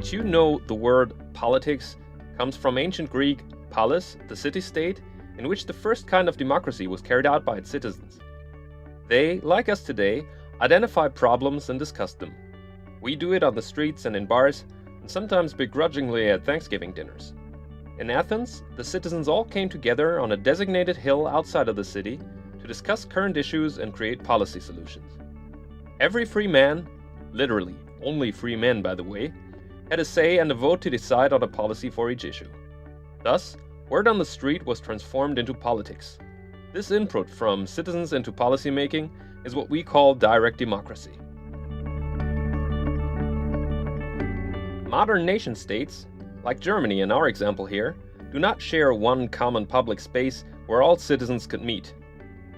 Did you know the word politics comes from ancient Greek polis, the city-state, in which the first kind of democracy was carried out by its citizens? They, like us today, identify problems and discuss them. We do it on the streets and in bars, and sometimes begrudgingly at Thanksgiving dinners. In Athens, the citizens all came together on a designated hill outside of the city to discuss current issues and create policy solutions. Every free man, literally only free men by the way, had a say and a vote to decide on a policy for each issue. Thus, word on the street was transformed into politics. This input from citizens into policymaking is what we call direct democracy. Modern nation-states, like Germany in our example here, do not share one common public space where all citizens could meet.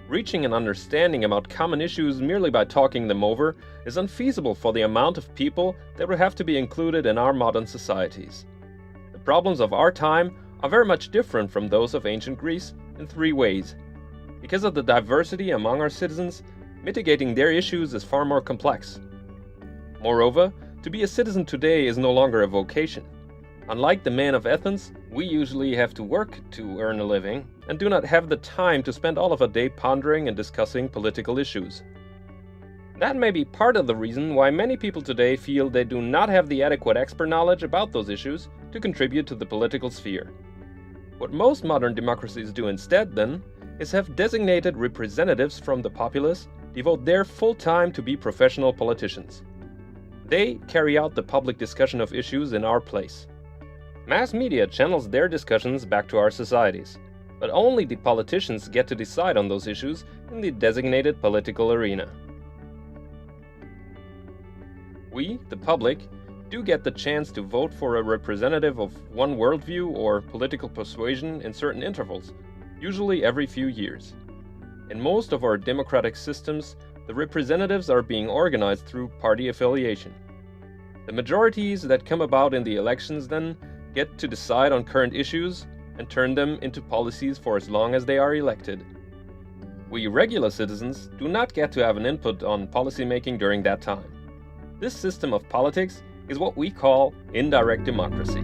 Reaching an understanding about common issues merely by talking them over is unfeasible for the amount of people that would have to be included in our modern societies. The problems of our time are very much different from those of ancient Greece in three ways. Because of the diversity among our citizens, mitigating their issues is far more complex. Moreover, to be a citizen today is no longer a vocation. Unlike the men of Athens, we usually have to work to earn a living and do not have the time to spend all of a day pondering and discussing political issues. That may be part of the reason why many people today feel they do not have the adequate expert knowledge about those issues to contribute to the political sphere. What most modern democracies do instead, then, is have designated representatives from the populace devote their full time to be professional politicians. They carry out the public discussion of issues in our place. Mass media channels their discussions back to our societies, but only the politicians get to decide on those issues in the designated political arena. We, the public, do get the chance to vote for a representative of one worldview or political persuasion in certain intervals, usually every few years. In most of our democratic systems, the representatives are being organized through party affiliation. The majorities that come about in the elections then get to decide on current issues and turn them into policies for as long as they are elected. We regular citizens do not get to have an input on policymaking during that time. This system of politics is what we call indirect democracy.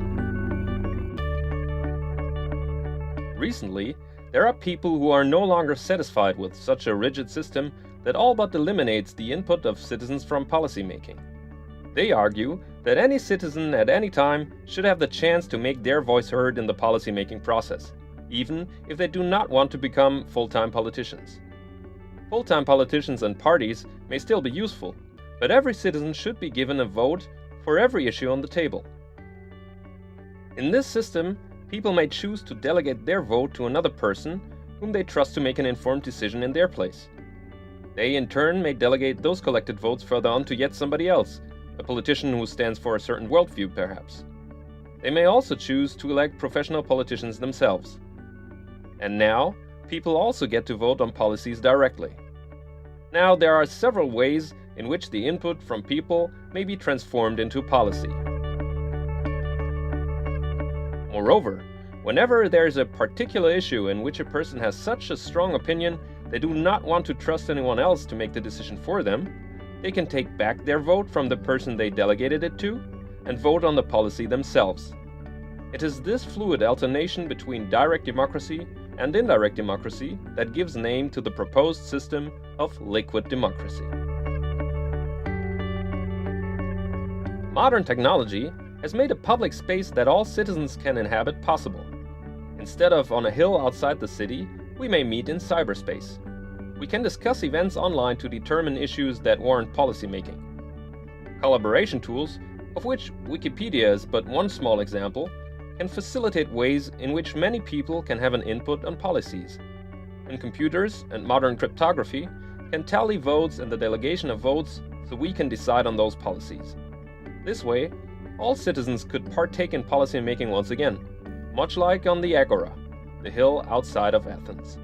Recently, there are people who are no longer satisfied with such a rigid system that all but eliminates the input of citizens from policymaking. They argue that any citizen at any time should have the chance to make their voice heard in the policymaking process, even if they do not want to become full-time politicians. Full-time politicians and parties may still be useful, but every citizen should be given a vote for every issue on the table. In this system, people may choose to delegate their vote to another person whom they trust to make an informed decision in their place. They in turn may delegate those collected votes further on to yet somebody else, a politician who stands for a certain worldview perhaps. They may also choose to elect professional politicians themselves. And now, people also get to vote on policies directly. Now, there are several ways in which the input from people may be transformed into policy. Moreover, whenever there is a particular issue in which a person has such a strong opinion they do not want to trust anyone else to make the decision for them, they can take back their vote from the person they delegated it to and vote on the policy themselves. It is this fluid alternation between direct democracy and indirect democracy that gives name to the proposed system of liquid democracy. Modern technology has made a public space that all citizens can inhabit possible. Instead of on a hill outside the city, we may meet in cyberspace. We can discuss events online to determine issues that warrant policymaking. Collaboration tools, of which Wikipedia is but one small example, can facilitate ways in which many people can have an input on policies. And computers and modern cryptography can tally votes and the delegation of votes so we can decide on those policies. This way, all citizens could partake in policymaking once again, much like on the Agora, the hill outside of Athens.